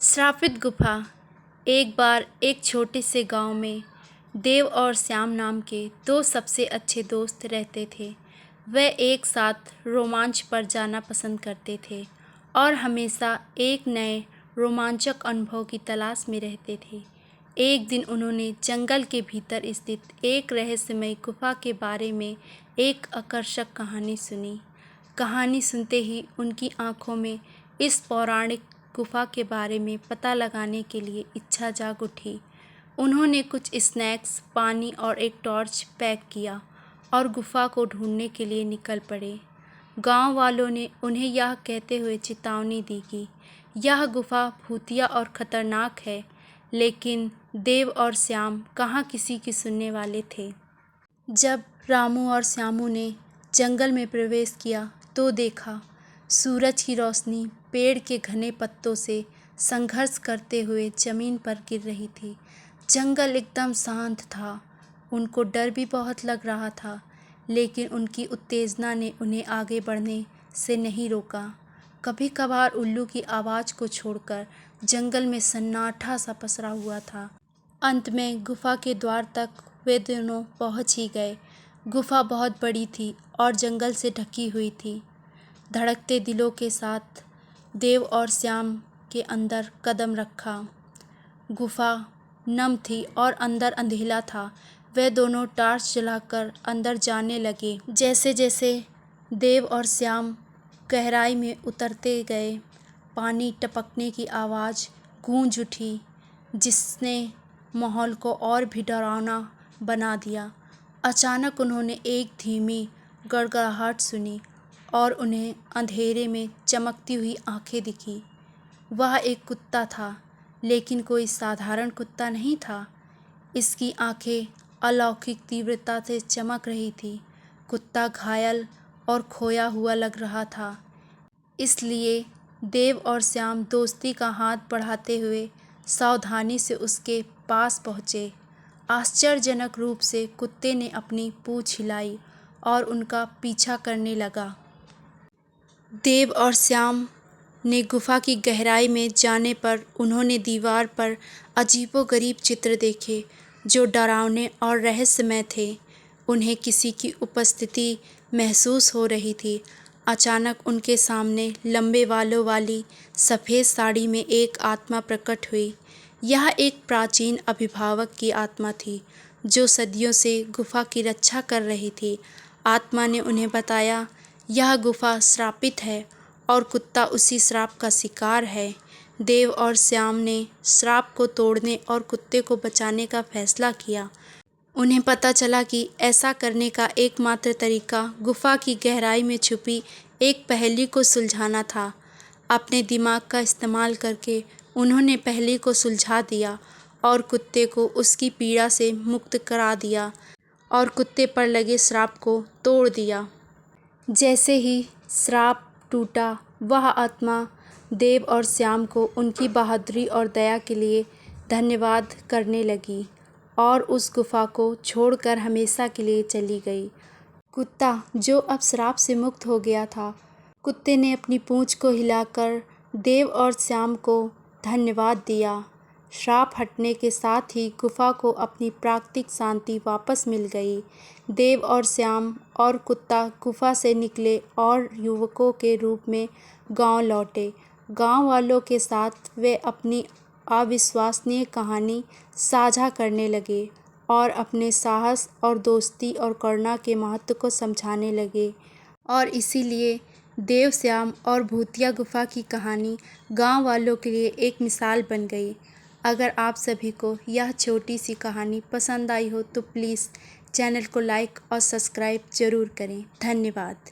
श्रापित गुफा। एक बार एक छोटे से गांव में देव और श्याम नाम के दो सबसे अच्छे दोस्त रहते थे। वे एक साथ रोमांच पर जाना पसंद करते थे और हमेशा एक नए रोमांचक अनुभव की तलाश में रहते थे। एक दिन उन्होंने जंगल के भीतर स्थित एक रहस्यमय गुफा के बारे में एक आकर्षक कहानी सुनी। कहानी सुनते ही उनकी आंखों में इस पौराणिक गुफा के बारे में पता लगाने के लिए इच्छा जाग उठी। उन्होंने कुछ स्नैक्स, पानी और एक टॉर्च पैक किया और गुफा को ढूंढने के लिए निकल पड़े। गांव वालों ने उन्हें यह कहते हुए चेतावनी दी कि यह गुफा भूतिया और खतरनाक है, लेकिन देव और श्याम कहाँ किसी की सुनने वाले थे। जब रामू और श्यामू ने जंगल में प्रवेश किया तो देखा सूरज की रोशनी पेड़ के घने पत्तों से संघर्ष करते हुए जमीन पर गिर रही थी। जंगल एकदम शांत था। उनको डर भी बहुत लग रहा था, लेकिन उनकी उत्तेजना ने उन्हें आगे बढ़ने से नहीं रोका। कभी कभार उल्लू की आवाज़ को छोड़कर जंगल में सन्नाटा सा पसरा हुआ था। अंत में गुफा के द्वार तक वे दोनों पहुंच ही गए। गुफा बहुत बड़ी थी और जंगल से ढकी हुई थी। धड़कते दिलों के साथ देव और श्याम के अंदर कदम रखा। गुफा नम थी और अंदर अंधेरा था। वे दोनों टॉर्च जलाकर अंदर जाने लगे। जैसे जैसे देव और श्याम गहराई में उतरते गए, पानी टपकने की आवाज़ गूंज उठी, जिसने माहौल को और भी डरावना बना दिया। अचानक उन्होंने एक धीमी गड़गड़ाहट सुनी और उन्हें अंधेरे में चमकती हुई आंखें दिखी। वह एक कुत्ता था, लेकिन कोई साधारण कुत्ता नहीं था। इसकी आंखें अलौकिक तीव्रता से चमक रही थी। कुत्ता घायल और खोया हुआ लग रहा था। इसलिए देव और श्याम दोस्ती का हाथ बढ़ाते हुए सावधानी से उसके पास पहुँचे। आश्चर्यजनक रूप से कुत्ते ने अपनी पूंछ हिलाई और उनका पीछा करने लगा। देव और श्याम ने गुफा की गहराई में जाने पर उन्होंने दीवार पर अजीबोगरीब चित्र देखे, जो डरावने और रहस्यमय थे। उन्हें किसी की उपस्थिति महसूस हो रही थी। अचानक उनके सामने लंबे बालों वाली सफ़ेद साड़ी में एक आत्मा प्रकट हुई। यह एक प्राचीन अभिभावक की आत्मा थी, जो सदियों से गुफा की रक्षा कर रही थी। आत्मा ने उन्हें बताया, यह गुफा श्रापित है और कुत्ता उसी श्राप का शिकार है। देव और श्याम ने श्राप को तोड़ने और कुत्ते को बचाने का फैसला किया। उन्हें पता चला कि ऐसा करने का एकमात्र तरीका गुफा की गहराई में छुपी एक पहेली को सुलझाना था। अपने दिमाग का इस्तेमाल करके उन्होंने पहेली को सुलझा दिया और कुत्ते को उसकी पीड़ा से मुक्त करा दिया और कुत्ते पर लगे श्राप को तोड़ दिया। जैसे ही श्राप टूटा, वह आत्मा देव और श्याम को उनकी बहादुरी और दया के लिए धन्यवाद करने लगी और उस गुफा को छोड़कर हमेशा के लिए चली गई। कुत्ता, जो अब श्राप से मुक्त हो गया था, कुत्ते ने अपनी पूंछ को हिलाकर देव और श्याम को धन्यवाद दिया। श्राप हटने के साथ ही गुफा को अपनी प्राकृतिक शांति वापस मिल गई। देव और श्याम और कुत्ता गुफा से निकले और युवकों के रूप में गांव लौटे। गांव वालों के साथ वे अपनी अविश्वसनीय कहानी साझा करने लगे और अपने साहस और दोस्ती और करुणा के महत्व को समझाने लगे। और इसीलिए देव, श्याम और भूतिया गुफा की कहानी गांव वालों के लिए एक मिसाल बन गई। अगर आप सभी को यह छोटी सी कहानी पसंद आई हो तो प्लीज़ चैनल को लाइक और सब्सक्राइब ज़रूर करें। धन्यवाद।